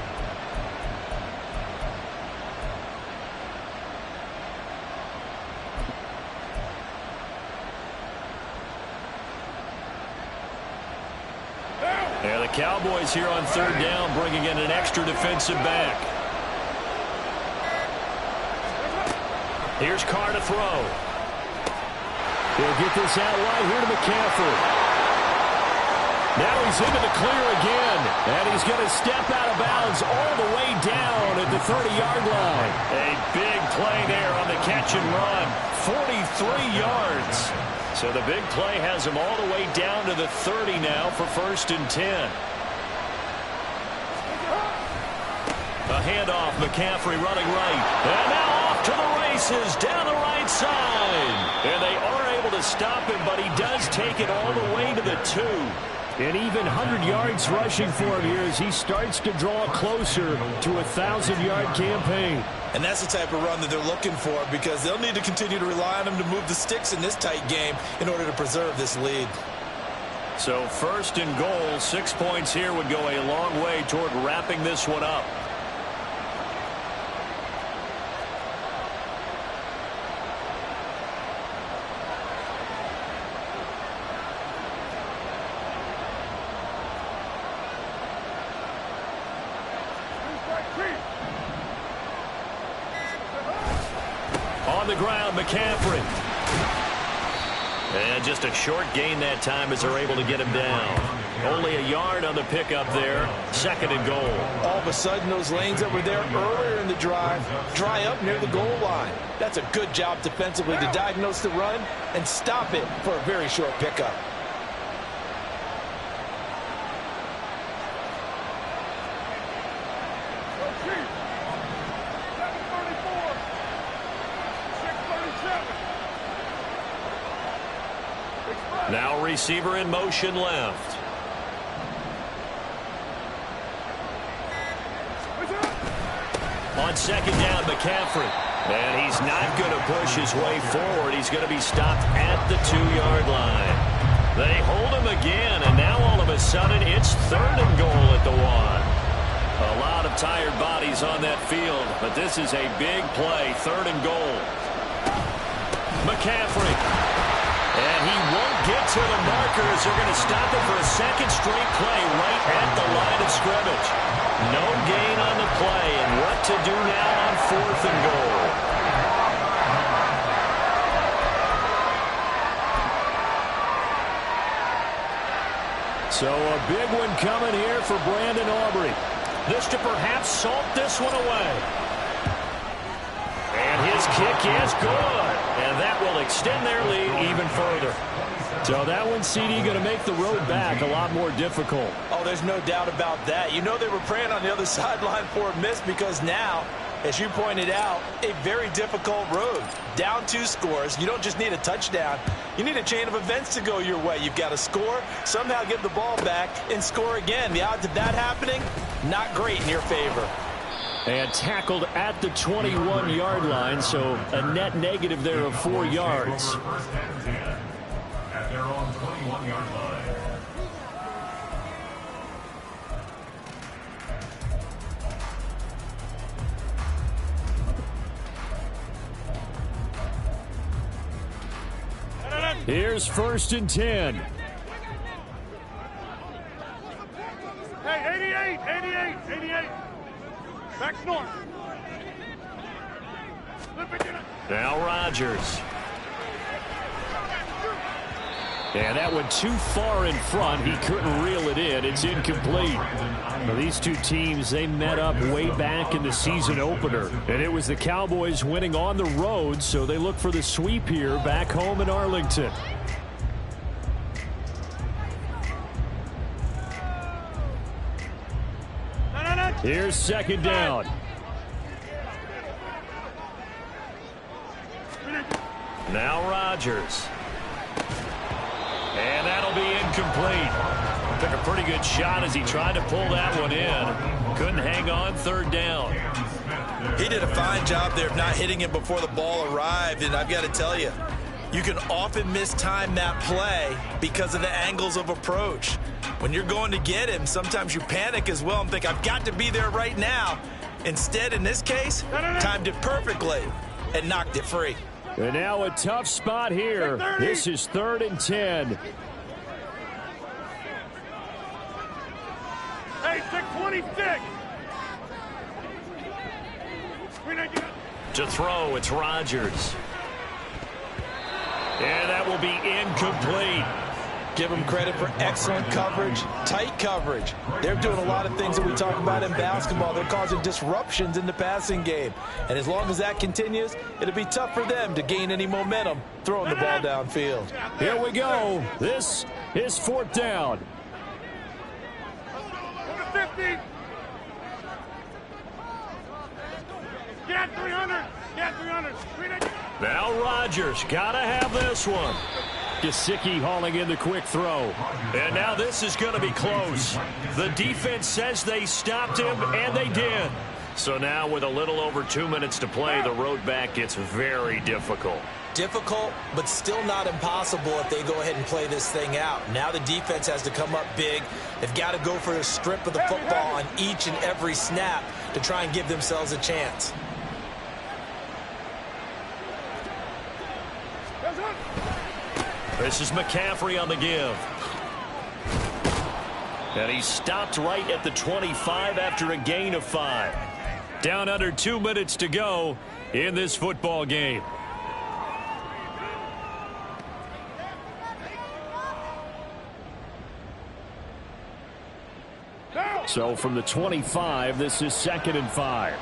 Yeah, the Cowboys here on third down, bringing in an extra defensive back. Here's Carr to throw. He'll get this out right here to McCaffrey. Now he's into the clear again, and he's going to step out of bounds all the way down at the 30-yard line. A big play there on the catch and run. 43 yards. So the big play has him all the way down to the 30 now for 1st and 10. A handoff, McCaffrey running right. And now off to the races down the right side. And they are able to stop him, but he does take it all the way to the 2. And even 100 yards rushing for him here as he starts to draw closer to a 1,000-yard campaign. And that's the type of run that they're looking for because they'll need to continue to rely on him to move the sticks in this tight game in order to preserve this lead. So 1st and goal, 6 points here would go a long way toward wrapping this one up. On the ground, McCaffrey. And just a short gain that time as they're able to get him down. Only a yard on the pickup there. 2nd and goal. All of a sudden, those lanes that were there earlier in the drive dry up near the goal line. That's a good job defensively to diagnose the run and stop it for a very short pickup. Now receiver in motion left. On 2nd down, McCaffrey. And he's not going to push his way forward. He's going to be stopped at the 2-yard line. They hold him again, and now all of a sudden it's 3rd and goal at the 1. A lot of tired bodies on that field, but this is a big play. 3rd and goal. McCaffrey. And he won't get to the markers. They're going to stop it for a 2nd straight play right at the line of scrimmage. No gain on the play, and what to do now on 4th and goal. So a big one coming here for Brandon Aubrey. This to perhaps salt this one away. And his kick is good. And that will extend their lead even further. So that one, CD, going to make the road back a lot more difficult. Oh, there's no doubt about that. You know they were praying on the other sideline for a miss because now, as you pointed out, a very difficult road. Down 2 scores. You don't just need a touchdown. You need a chain of events to go your way. You've got to score, somehow get the ball back, and score again. The odds of that happening, not great in your favor. And tackled at the 21-yard line, so a net negative there of 4 yards. At their own 21-yard line. Here's 1st and 10. Hey, 88. Back north. Now Rodgers. And that went too far in front. He couldn't reel it in. It's incomplete. Now, these two teams, they met up way back in the season opener. And it was the Cowboys winning on the road, so they look for the sweep here back home in Arlington. Here's second down. Now Rodgers. And that'll be incomplete. Took a pretty good shot as he tried to pull that one in. Couldn't hang on, third down. He did a fine job there of not hitting him before the ball arrived, and I've got to tell you, you can often mistime that play because of the angles of approach. When you're going to get him, sometimes you panic as well and think, I've got to be there right now. Instead, in this case, timed it perfectly and knocked it free. And now a tough spot here. This is 3rd and 10. Hey, 626. To throw, it's Rodgers. And that will be incomplete. Give them credit for excellent coverage, tight coverage. They're doing a lot of things that we talk about in basketball. They're causing disruptions in the passing game. And as long as that continues, it'll be tough for them to gain any momentum throwing the ball downfield. Here we go. This is 4th down. 50. Get 300. Get 300. Now Rodgers, gotta have this one. Gesicki hauling in the quick throw. And now this is going to be close. The defense says they stopped him, and they did. So now with a little over 2 minutes to play, the road back gets very difficult. Difficult, but still not impossible if they go ahead and play this thing out. Now the defense has to come up big. They've got to go for a strip of the football on each and every snap to try and give themselves a chance. This is McCaffrey on the give. And he stopped right at the 25 after a gain of 5. Down under 2 minutes to go in this football game. So from the 25, this is 2nd and 5.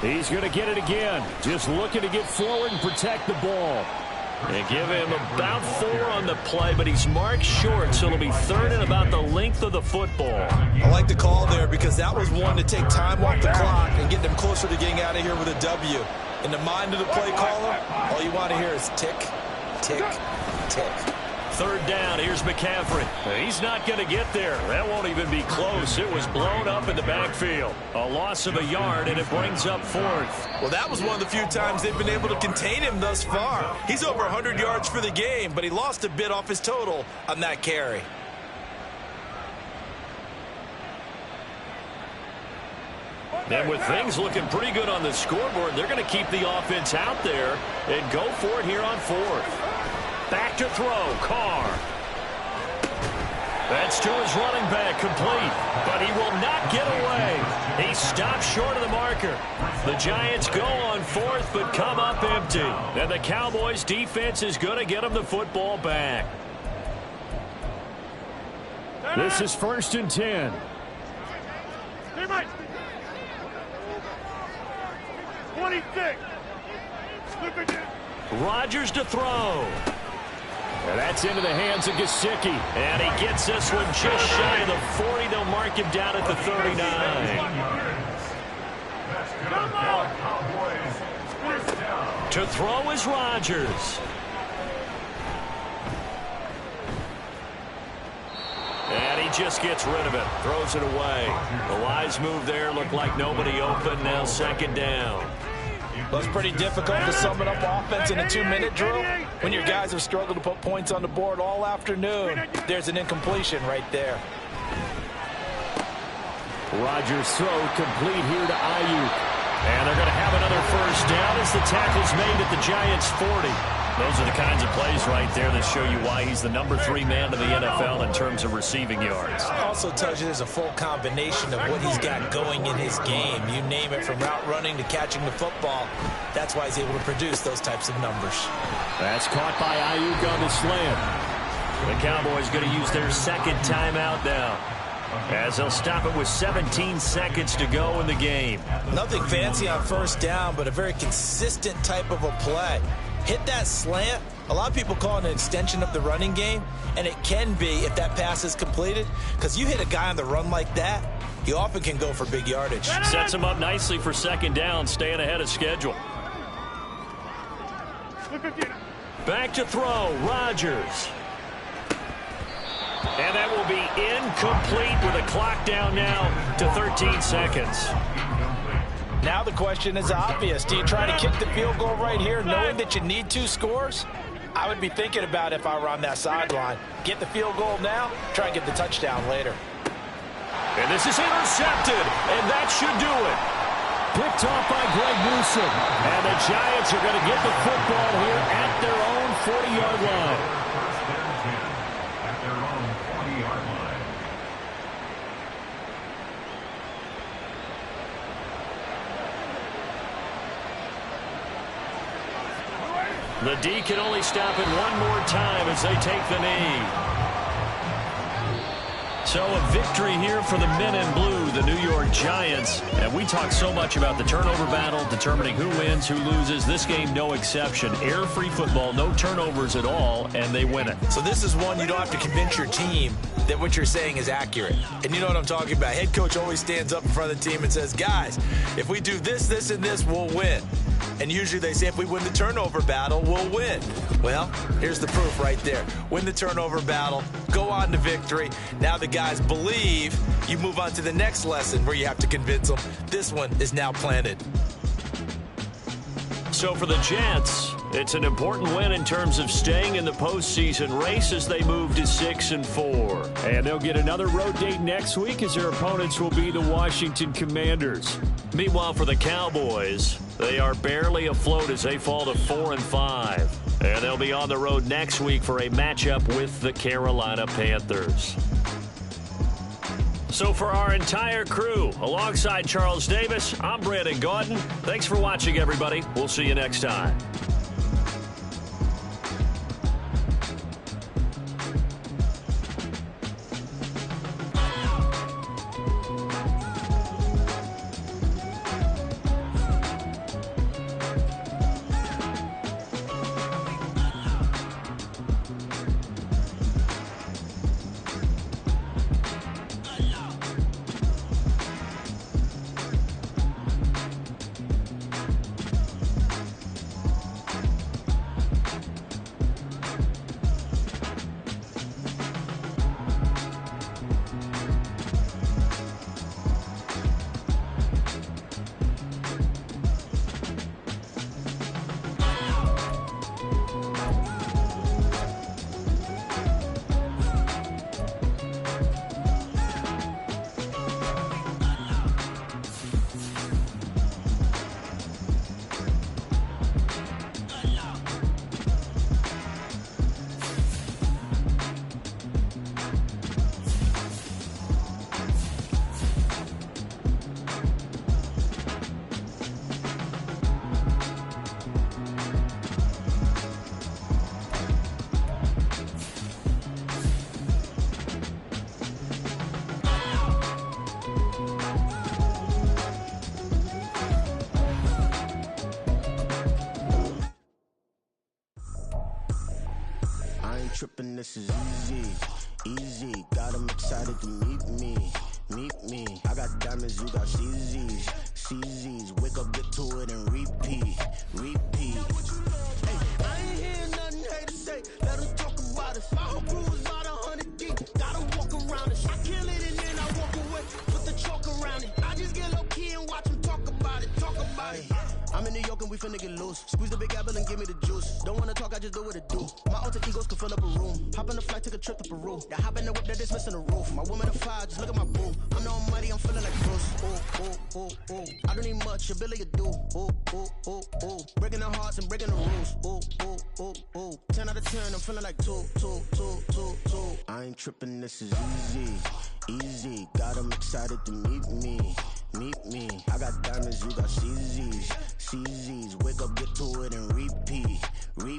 He's going to get it again. Just looking to get forward and protect the ball. And give him about 4 on the play, but he's marked short, so it'll be 3rd and about the length of the football. I like the call there because that was one to take time off the clock and get them closer to getting out of here with a W. In the mind of the play caller, all you want to hear is tick, tick, tick. 3rd down, here's McCaffrey. He's not going to get there. That won't even be close. It was blown up in the backfield. A loss of a yard, and it brings up 4th. Well, that was one of the few times they've been able to contain him thus far. He's over 100 yards for the game, but he lost a bit off his total on that carry. And with things looking pretty good on the scoreboard, they're going to keep the offense out there and go for it here on 4th. Back to throw, Carr. That's to his running back, complete. But he will not get away. He stopped short of the marker. The Giants go on 4th, but come up empty. And the Cowboys defense is going to get them the football back. This is 1st and 10. Hey, Mike. 26. Rodgers to throw. And that's into the hands of Gesicki. And he gets this one just shy of the 40. They'll mark him down at the 39. To throw is Rodgers. And he just gets rid of it. Throws it away. The wise move there. Looked like nobody open. Now 2nd down. Well, it's pretty difficult to sum it up offense in a 2-minute drill when your guys have struggled to put points on the board all afternoon. There's an incompletion right there. Rodgers' throw complete here to Ayuk. And they're going to have another 1st down as the tackle's made at the Giants' 40. Those are the kinds of plays right there that show you why he's the #3 man in the NFL in terms of receiving yards. It also tells you there's a full combination of what he's got going in his game. You name it, from route running to catching the football. That's why he's able to produce those types of numbers. That's caught by Ayuk on the slant. The Cowboys going to use their second timeout now, as they'll stop it with 17 seconds to go in the game. Nothing fancy on first down, but a very consistent type of a play. Hit that slant. A lot of people call it an extension of the running game, and it can be if that pass is completed, because you hit a guy on the run like that, he often can go for big yardage. Sets him up nicely for second down, staying ahead of schedule. Back to throw, Rodgers. And that will be incomplete with a clock down now to 13 seconds. Now the question is obvious. Do you try to kick the field goal right here knowing that you need 2 scores? I would be thinking about it if I were on that sideline. Get the field goal now, try and get the touchdown later. And this is intercepted, and that should do it. Picked off by Greg Newsom. And the Giants are going to get the football here at their own 40-yard line. At their own 40-yard line. The D can only stop it one more time as they take the knee. So a victory here for the men in blue, the New York Giants. And we talk so much about the turnover battle, determining who wins, who loses. This game, no exception. Air-free football, no turnovers at all, and they win it. So this is one you don't have to convince your team that what you're saying is accurate. And you know what I'm talking about. Head coach always stands up in front of the team and says, guys, if we do this, this, and this, we'll win. And usually they say if we win the turnover battle, we'll win. Well, here's the proof right there. Win the turnover battle, go on to victory. Now the guys believe. You move on to the next lesson where you have to convince them. This one is now planted. So for the Jets, it's an important win in terms of staying in the postseason race as they move to 6-4. And they'll get another road date next week as their opponents will be the Washington Commanders. Meanwhile, for the Cowboys, they are barely afloat as they fall to 4-5. And they'll be on the road next week for a matchup with the Carolina Panthers. So for our entire crew, alongside Charles Davis, I'm Brandon Gaudin. Thanks for watching, everybody. We'll see you next time. Tripping, this is easy, easy. Got them excited to meet me. I got diamonds, you got CZs. Wake up, get to it, and repeat. Hey, I ain't hear nothing hate to say. Let them talk about it. My whole crew is about 100 deep. Gotta walk around it. I kill it and then I walk away. Put the chalk around it. I just get low key and watch them talk about it. I'm in New York and we finna get loose. Squeeze the big apple. and give me the juice. Don't wanna talk, I just do what it do. My alter egos can fill up a room. Hop on the flight, take a trip to Peru. That hop in the whip that is missing the roof. My woman a fire, just look at my boo. I'm no money, I'm feeling like Bruce. Ooh, ooh, ooh, ooh. I don't need much, your Billy a do. Ooh, ooh, ooh, ooh. Breaking the hearts and breaking the rules. Ooh, ooh, ooh, ooh. 10 out of 10, I'm feeling like 2. I ain't tripping, this is easy. Got 'em excited to meet me. I got diamonds, you got CZs. Wake up, get to it, and repeat. Hey,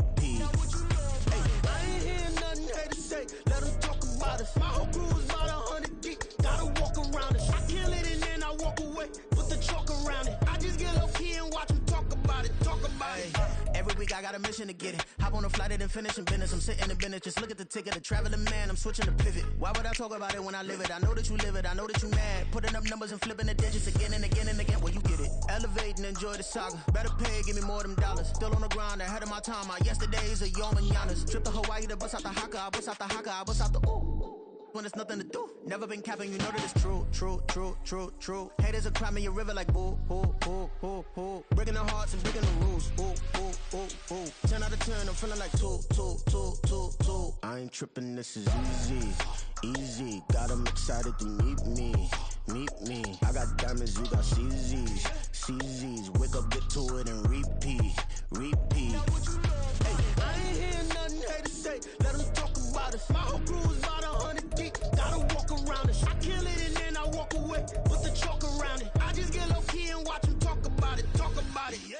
I ain't hearing nothing haters say. Let them talk about us. My whole crew is about 100 deep. Gotta walk around it. I kill it and then I walk away. Put the chalk around it. I just get low key and watch them talk about it. Every week I got a mission to get it. Hop on a flight and then finish in business. I'm sitting in business. Just look at the ticket. A traveling man. I'm switching to pivot. Why would I talk about it when I live it? I know that you live it. I know that you mad. Putting up numbers and flipping the digits again and again and again. Well, you get it. Elevate and enjoy the saga. Better pay, give me more than dollars. Still on the grind, ahead of my time. My yesterdays are your mananas. Trip to Hawaii to bust out the haka. I bust out the haka. I bust out the ooh. When there's nothing to do. Never been capping, you know that it's true. Haters will cry me a river like boo. Breaking the hearts and breaking the rules. Ooh. 10 out of 10, I'm feeling like 2. I ain't tripping, this is easy. Got 'em excited to meet me. I got diamonds, you got CZs. Wake up, get to it, and repeat. Hey, I ain't hearing nothing haters say. Let them talk about us. My whole crew is about 100 deep. Gotta walk around it. I kill it and then I walk away. Put the chalk around it. I just get low key and watch them talk about it. Yeah.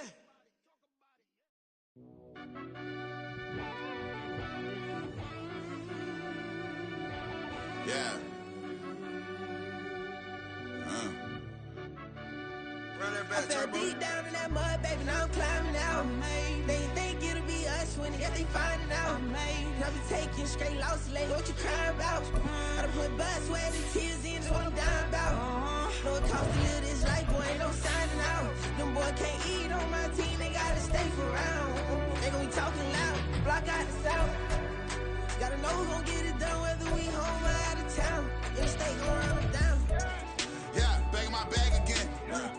Yeah. Run that back, I fell turbo. deep down in that mud, baby, now I'm climbing out. They think it'll be us when they finding out. I be taking straight losses lately, what you crying about? I done put blood, sweat, and tears in, that's what I'm dying about. Know it cost to live this life, boy, ain't no signing out. Them boy can't eat on my team, they gotta stay for round. They gon' be talking loud, block out the south. Gotta know who gon' get it done, whether we home or out of town. Yeah, stay gon' run them down. Yeah, back in my bag again.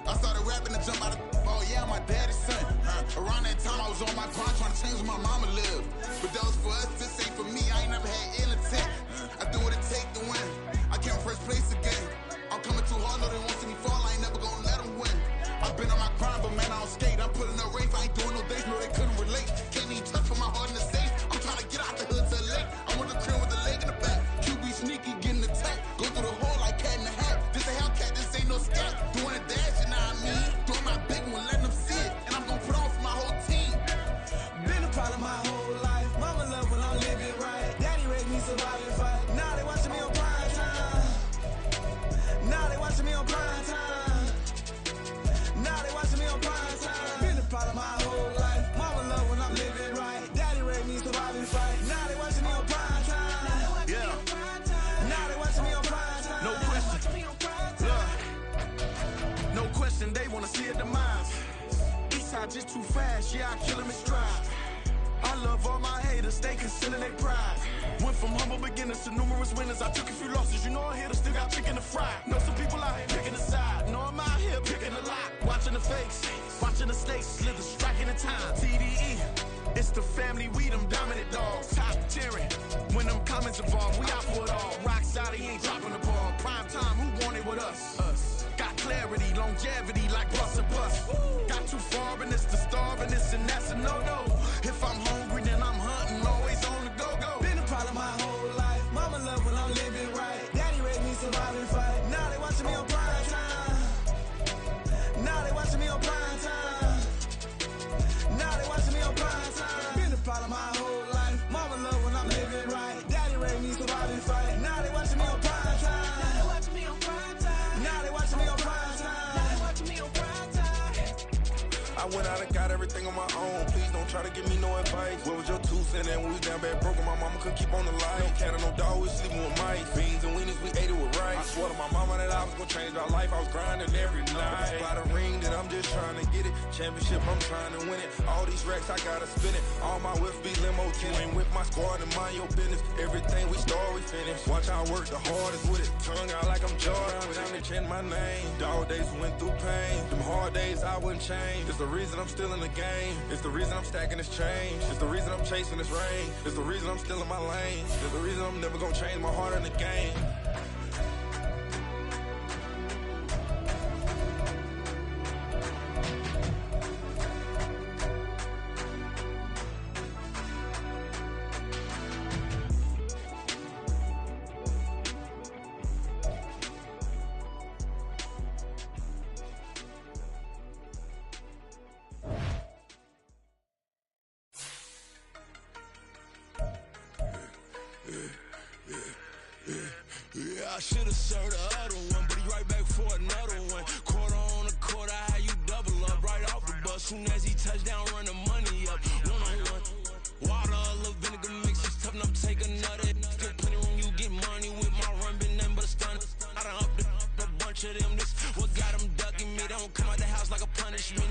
I started rapping to jump out of oh yeah, my daddy's son. Around that time I was on my grind trying to change where my mama lived. But that was for us, this ain't for me. I ain't never had ill intent. I do what it take to win. I came first place again. I'm coming too hard, no they won't see me fall. I ain't never gonna let them win. I've been on my grind, but man I don't skate. I'm putting up race, I ain't doing no days, no they couldn't relate. Can't even touch for my heart in the safe. I'm trying to get out the hood to the lake. I'm on the crib with the leg in the back. QB sneaky, getting attacked. Go through the hole like cat in the hat. This a Hellcat, this ain't no scat. Doing a dash, you know what I mean? Doing my big one, letting them see it. And I'm gonna put on for my whole team. Been a problem my whole life. Mama love when I'm living right. Daddy raised me survive and fight. Now they watching me on prime time. Been a problem my whole life. Mama love when I'm living right. Daddy raised me survive and fight. Now they watching me on prime time. Yeah. Now they watching me on prime time. No question. Look. No question, they wanna see a demise. Eastside just too fast, yeah, I kill him in stride. I love all my haters, they consider their pride. Went from humble beginners to numerous winners. I took a few losses, you know I'm here, still got chicken to fry. Know some people out here picking a side. Know I'm out here picking a lot. Watching the fakes, watching the stakes, slither, striking the time. TDE, it's the family, we them dominant dogs. Top tiering, when them comments involved, we out for it all. Rock side, he ain't dropping the ball. Prime time, who want it with us? Got clarity, longevity, like bus and bus. Got too far and it's the starving, this and that's a no-no. If I'm hungry, then I'm hunting, always on the go-go. Been a problem my whole life. Mama love when I'm living right. Daddy raised me survive and fight. Now they watching me on prime time. Now they watching me on prime time. Now they watching me on prime time. Been a problem my whole life. Mama love when I'm living right. Daddy raised me survive and fight. Now they watching me on prime time. Now they watching me on prime time. Now they watching me on prime time. Now they watching me on prime time. I went out and got everything on my own. Please don't try to give me no advice. What was your 2 cents and we was down bad broke and my mama could keep on the light. No cat and no dog, we sleeping with mice. Beans and weenies, we ate it with rice. I swore to my mama that I was gonna change our life. I was grinding every night. By the ring that I'm just trying to get it. Championship, I'm trying to win it. All these racks, I gotta spin it. All my whips be limo tinted. With my squad and mind your business. Everything we start, we finish. Watch I work the hardest with it. Tongue out like I'm Jordan. Without me change my name. Dog days went through pain. Them hard days I wouldn't change. It's the reason I'm still in the game. It's the reason I'm stacking stacking this change. It's the reason I'm chasing this rain. It's the reason I'm still in my lane. It's the reason I'm never gonna change my heart in the game. Yeah, I should've served the other one, but he right back for another one. Quarter on a quarter, how you double up right off the bus. Soon as he touch down, run the money up. One-on-one. Water, a little vinegar mix, it's tough enough to take another. Still plenty room, you get money with my run, been nothing but a stun. I done up a bunch of them, this what got them ducking me. They don't come out the house like a punishment.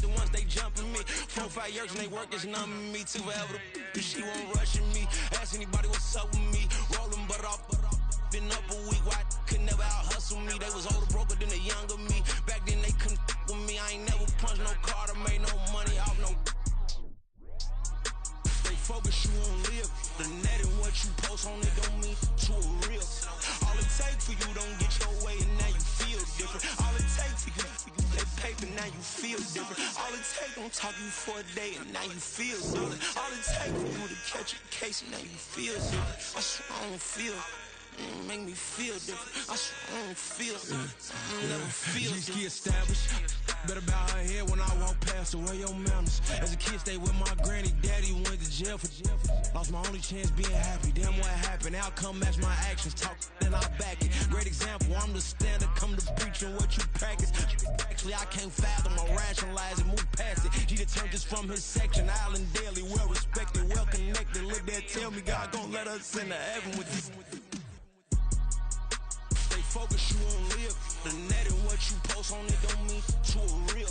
The ones they jumping me. 4 or 5 years and they work is numbing me. Too forever, the she won't rushing me. Ask anybody what's up with me. Rolling butt off. Been up a week, why could never out hustle me? They was older, broker than the younger me. Back then they couldn't with me. I ain't never punched no card or made no money off no. They focus, you on live. The net and what you post on it don't mean to a real. All it take for you don't get your way and now you feel different. All it take for you that paper, now you feel different. All it take don't talk you for a day and now you feel different. All it take for you to catch a case and now you feel different. I swear I don't feel. Make me feel different. I swear I don't feel. I never feel different. Established. Better bow her head when I walk past her. Where your manners? As a kid, stayed with my granny. Daddy went to jail for lost my only chance being happy. Damn, what happened? Outcome match my actions. Talk, then I back it. Great example. I'm the standard. Come to preaching what you practice. Actually, I can't fathom or rationalize it. Move past it. He turned this from his section. Island daily, well respected, well connected. Look there, tell me God gon' let us into heaven with this. Focus, you on live. The net and what you post on it don't mean to a real.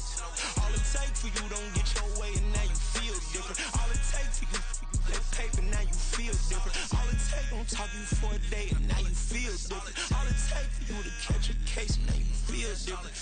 All it take for you don't get your way and now you feel different. All it take for you that paper, now you feel different. All it take don't talk you for a day and now you feel different. All it take for you to catch a case and now you feel different.